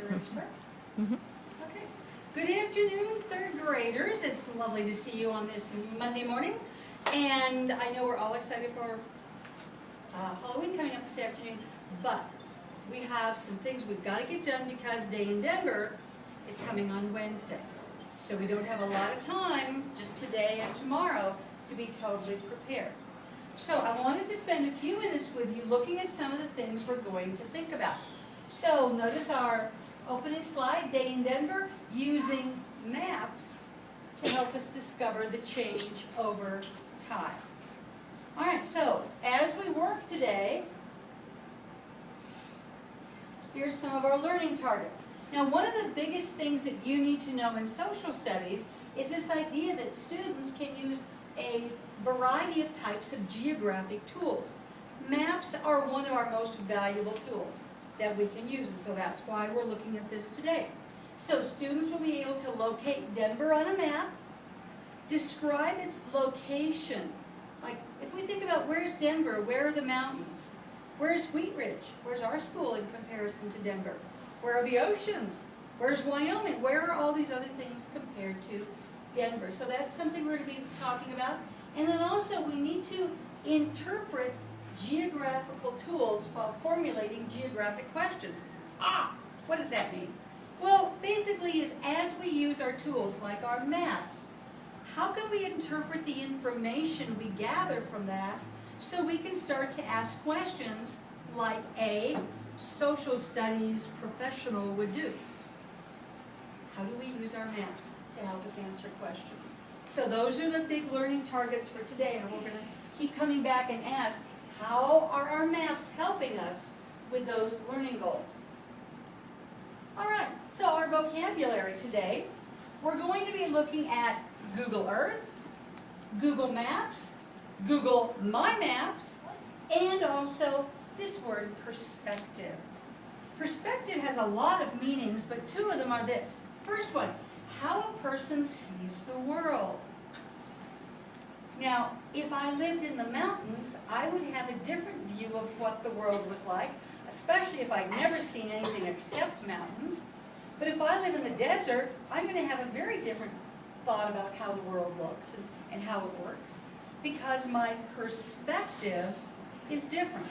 they're ready to start. Okay. Good afternoon, third graders. It's lovely to see you on this Monday morning. And I know we're all excited for Halloween coming up this afternoon, but we have some things we've got to get done because Day in Denver is coming on Wednesday. So we don't have a lot of time, just today and tomorrow, to be totally prepared. So I wanted to spend a few minutes with you looking at some of the things we're going to think about. So notice our opening slide, Day in Denver, using maps to help us discover the change over time. All right, so as we work today, here's some of our learning targets. Now, one of the biggest things that you need to know in social studies is this idea that students can use a variety of types of geographic tools. Maps are one of our most valuable tools that we can use, and so that's why we're looking at this today. So students will be able to locate Denver on a map, describe its location. Like, if we think about where's Denver, where are the mountains? Where's Wheat Ridge? Where's our school in comparison to Denver? Where are the oceans? Where's Wyoming? Where are all these other things compared to Denver? So that's something we're going to be talking about. And then also we need to interpret geographical tools while formulating geographic questions. What does that mean? Well, basically is as we use our tools like our maps, how can we interpret the information we gather from that so we can start to ask questions like a social studies professional would do? How do we use our maps to help us answer questions? So those are the big learning targets for today, and we're going to keep coming back and ask, how are our maps helping us with those learning goals? All right, so our vocabulary today, we're going to be looking at Google Earth, Google Maps, Google My Maps, and also this word perspective. Perspective has a lot of meanings, but two of them are this. First one, how a person sees the world. Now, if I lived in the mountains, I would have a different view of what the world was like, especially if I'd never seen anything except mountains. But if I live in the desert, I'm going to have a very different thought about how the world looks and how it works, because my perspective is different.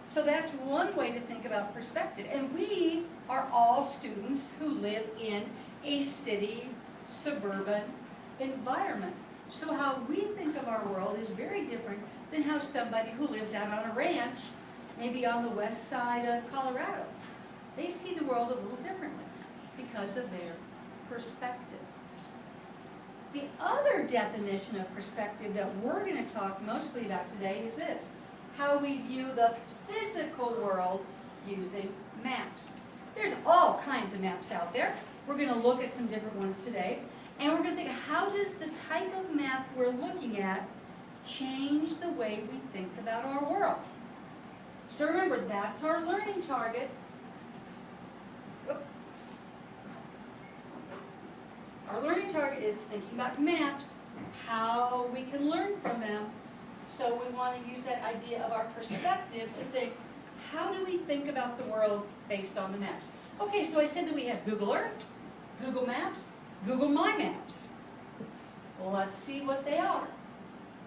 So that's one way to think about perspective. And we are all students who live in a city, suburban environment. So how we think of our world is very different than how somebody who lives out on a ranch, maybe on the west side of Colorado, they see the world a little differently because of their perspective. The other definition of perspective that we're going to talk mostly about today is this: how we view the physical world using maps. There's all kinds of maps out there. We're going to look at some different ones today. And we're going to think, how does the type of map we're looking at change the way we think about our world? So remember, that's our learning target. Our learning target is thinking about maps, how we can learn from them. So we want to use that idea of our perspective to think, how do we think about the world based on the maps? Okay, so I said that we have Google Earth, Google Maps, Google My Maps. Well, let's see what they are.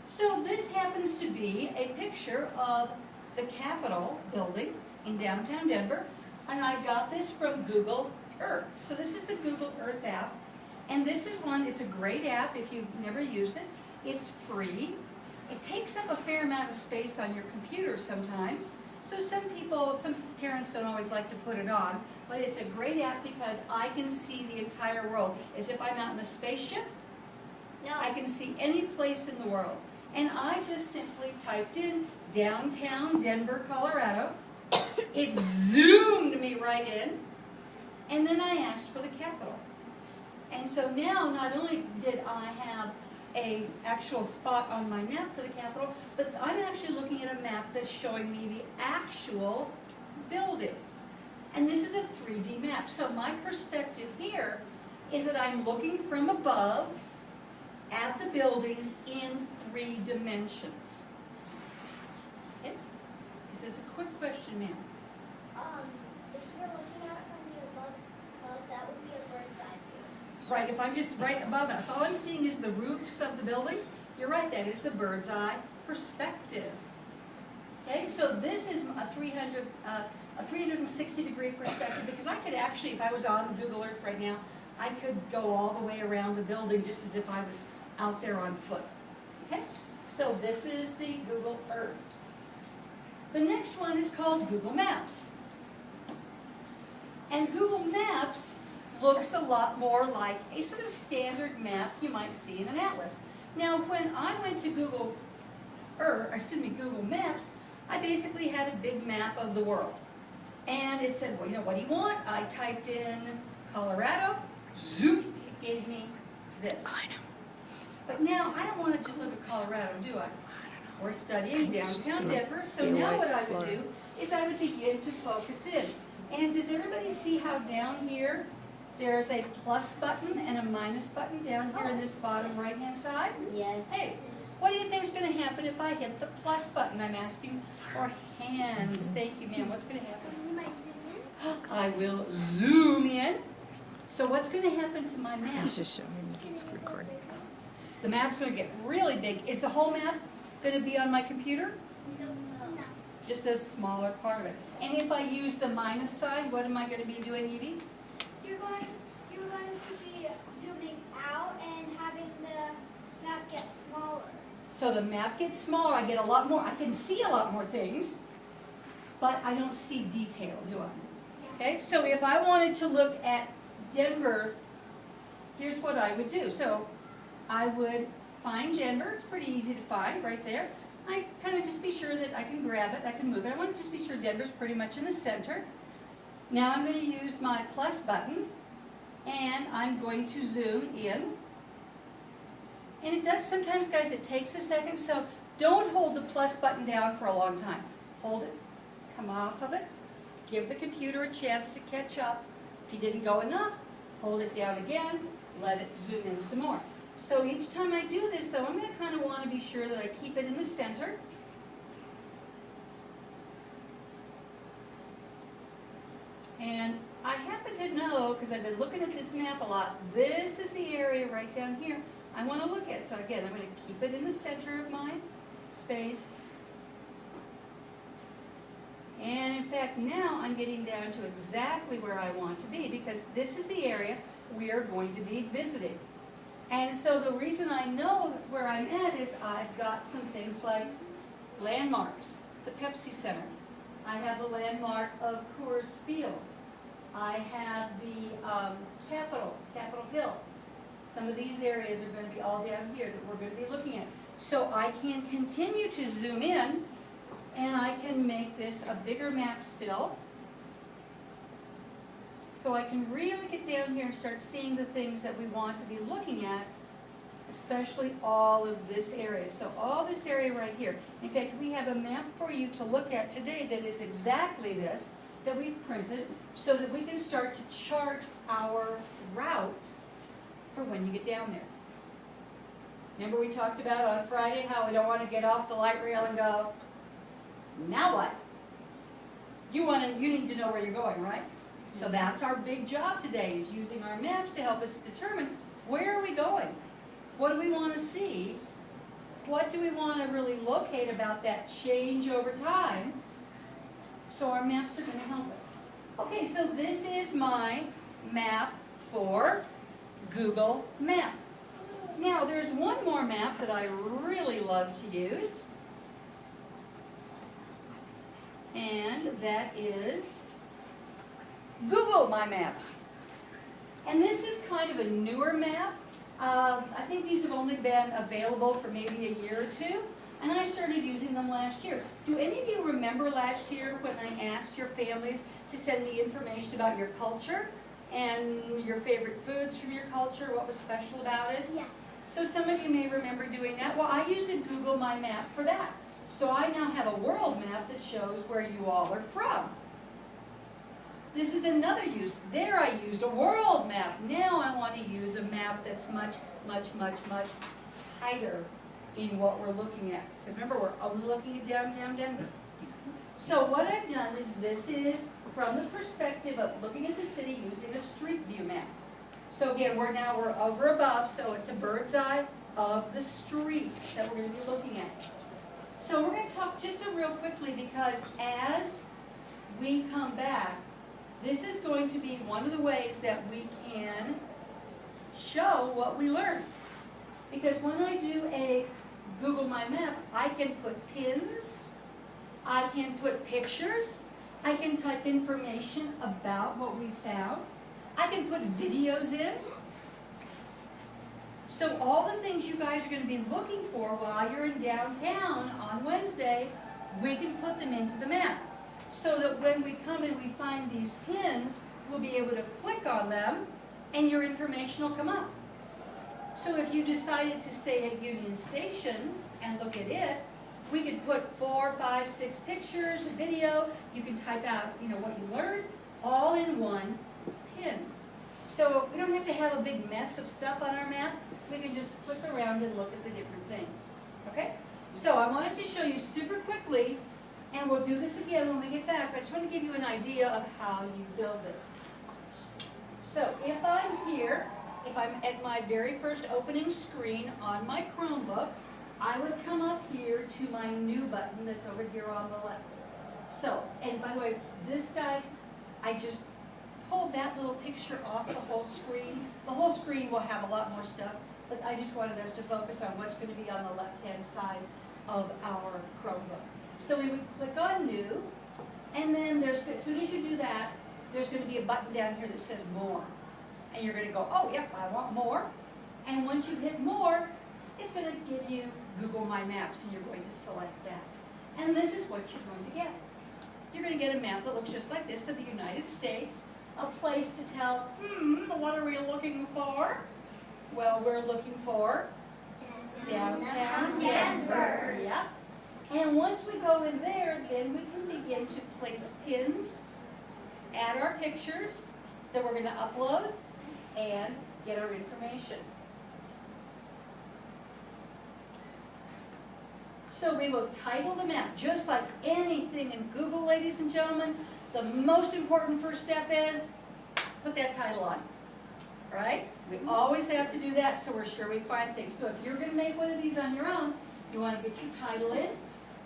So this happens to be a picture of the Capitol building in downtown Denver, and I got this from Google Earth. So this is the Google Earth app, and this is one, it's a great app if you've never used it. It's free. It takes up a fair amount of space on your computer sometimes, so some parents don't always like to put it on, but it's a great app because I can see the entire world. As if I'm out in a spaceship, I can see any place in the world. And I just simply typed in downtown Denver, Colorado. It zoomed me right in, and then I asked for the Capitol. And so now, not only did I have an actual spot on my map for the Capitol, but I'm actually looking at a map that's showing me the actual buildings. And this is a 3D map. So my perspective here is that I'm looking from above at the buildings in 3 dimensions. Okay? This is a quick question, ma'am. If you're looking at right, if I'm just right above it, if all I'm seeing is the roofs of the buildings, you're right, that is the bird's eye perspective. Okay, so this is a 360-degree perspective, because I could actually, if I was on Google Earth right now, I could go all the way around the building just as if I was out there on foot. Okay, so this is the Google Earth. The next one is called Google Maps. And Google Maps looks a lot more like a sort of standard map you might see in an atlas. Now, when I went to Google Maps, I basically had a big map of the world. And it said, well, you know, what do you want? I typed in Colorado, zoom, it gave me this. But now, I don't want to just look at Colorado, do I? We're studying downtown Denver, so now what I would do is I would begin to focus in. And does everybody see how down here there's a plus button and a minus button down here in this bottom right-hand side? Yes. Hey, what do you think is going to happen if I hit the plus button? I'm asking for hands. Thank you, ma'am. What's going to happen? You might zoom in. I will zoom in. So what's going to happen to my map? It's just showing it's recording. The map's going to get really big. Is the whole map going to be on my computer? No. Just a smaller part of it. And if I use the minus sign, what am I going to be doing, Evie? You're going to be zooming out and having the map get smaller. So the map gets smaller, I get a lot more, I can see a lot more things, but I don't see detail, do I? Okay, so if I wanted to look at Denver, here's what I would do. So I would find Denver, it's pretty easy to find right there. I kind of just be sure that I can grab it, I can move it. I want to just be sure Denver's pretty much in the center. Now I'm going to use my plus button, and I'm going to zoom in. And it does sometimes, guys, it takes a second, so don't hold the plus button down for a long time. Hold it, come off of it, give the computer a chance to catch up. If you didn't go enough, hold it down again, let it zoom in some more. So each time I do this, though, I'm going to kind of want to be sure that I keep it in the center. And I happen to know, because I've been looking at this map a lot, this is the area right down here I want to look at. So again, I'm going to keep it in the center of my space. And in fact, now I'm getting down to exactly where I want to be, because this is the area we are going to be visiting. And so the reason I know where I'm at is I've got some things like landmarks, the Pepsi Center. I have the landmark of Coors Field. I have the Capitol Hill. Some of these areas are going to be all down here that we're going to be looking at. So I can continue to zoom in, and I can make this a bigger map still. So I can really get down here and start seeing the things that we want to be looking at, especially all of this area. So all this area right here. In fact, we have a map for you to look at today that is exactly this, that we've printed, so that we can start to chart our route for when you get down there. Remember we talked about on Friday how we don't want to get off the light rail and go, now what? You need to know where you're going, right? So that's our big job today, is using our maps to help us determine where are we going? What do we want to see? What do we want to really locate about that change over time? So our maps are going to help us. Okay, so this is my map for Google Map. Now, there's one more map that I really love to use, and that is Google My Maps. And this is kind of a newer map. I think these have only been available for maybe a year or two, and I started using them last year. Do any of you remember last year when I asked your families to send me information about your culture and your favorite foods from your culture, what was special about it? Yeah. So some of you may remember doing that. Well, I used a Google My Map for that. So I now have a world map that shows where you all are from. This is another use. There I used a world map. Now I want to use a map that's much, much, much, much tighter in what we're looking at. Because remember, we're only looking at downtown Denver. So what I've done is, this is from the perspective of looking at the city using a street view map. So again, we're over above, so it's a bird's eye of the streets that we're going to be looking at. So we're going to talk just real quickly, because as we come back, this is going to be one of the ways that we can show what we learned. Because when I do a Google My Map, I can put pins, I can put pictures, I can type information about what we found, I can put videos in. So all the things you guys are going to be looking for while you're in downtown on Wednesday, we can put them into the map. So that when we come and we find these pins, we'll be able to click on them and your information will come up. So if you decided to stay at Union Station and look at it, we could put 4, 5, 6 pictures, a video. You can type out, what you learned, all in one pin. So we don't have to have a big mess of stuff on our map. We can just click around and look at the different things. Okay? So I wanted to show you super quickly, and we'll do this again when we get back, but I just want to give you an idea of how you build this. So if I'm here, if I'm at my very first opening screen on my Chromebook, I would come up here to my new button that's over here on the left. So, and by the way, this guy, I just pulled that little picture off the whole screen. The whole screen will have a lot more stuff, but I just wanted us to focus on what's going to be on the left-hand side of our Chromebook. So we would click on New, and then as soon as you do that, there's going to be a button down here that says More. And you're going to go, oh, yep, I want more. And once you hit More, it's going to give you Google My Maps, and you're going to select that. And this is what you're going to get. You're going to get a map that looks just like this of the United States, a place to tell, what are we looking for? Well, we're looking for downtown Denver. Yeah. And once we go in there, then we can begin to place pins, add our pictures that we're going to upload, and get our information. So we will title the map just like anything in Google, ladies and gentlemen. The most important first step is put that title on, right? We always have to do that so we're sure we find things. So if you're going to make one of these on your own, you want to get your title in,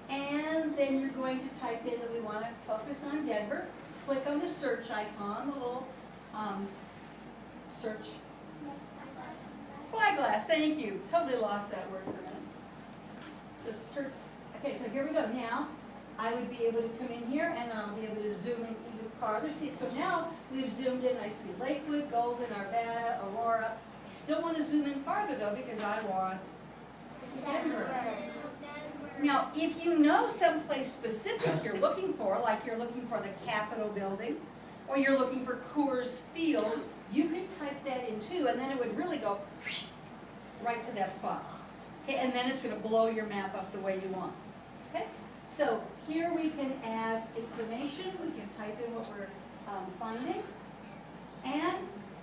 and then you're going to type in that we want to focus on Denver. Click on the search icon, the little search. Spyglass, thank you. Totally lost that word for a minute. So search, okay, so here we go. Now, I would be able to come in here and I'll be able to zoom in even farther. See, so now we've zoomed in. I see Lakewood, Golden, Arvada, Aurora. I still want to zoom in farther though because I want Denver. Now, if you know someplace specific you're looking for, like you're looking for the Capitol building, or you're looking for Coors Field, you could type that in too, and then it would really go right to that spot. Okay, and then it's going to blow your map up the way you want. Okay, so here we can add information. We can type in what we're finding, and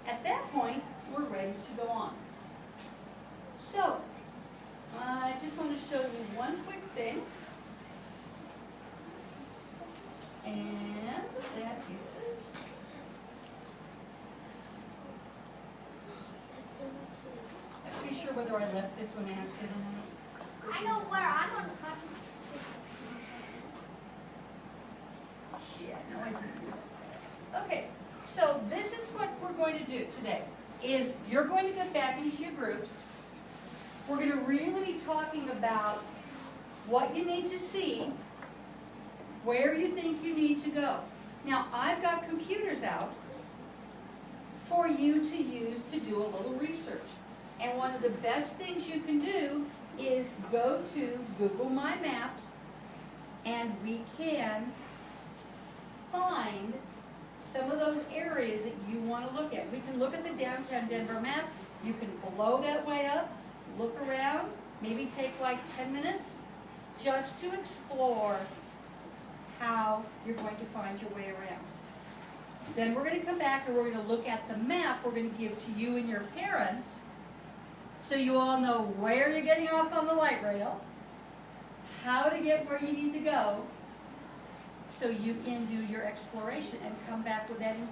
at that point, we're ready to go on. So, I just want to show you one quick thing, and that is, I have to be sure whether I left this one active or not. I know where I'm on the copy. Yeah, no, I didn't. Okay, so this is what we're going to do today, is you're going to get back into your groups. We're going to really be talking about what you need to see, where you think you need to go. Now, I've got computers out for you to use to do a little research. And one of the best things you can do is go to Google My Maps, and we can find some of those areas that you want to look at. We can look at the downtown Denver map. You can blow that way up, look around, maybe take like 10 minutes just to explore how you're going to find your way around. Then we're going to come back and we're going to look at the map we're going to give to you and your parents so you all know where you're getting off on the light rail, how to get where you need to go, so you can do your exploration and come back with that information.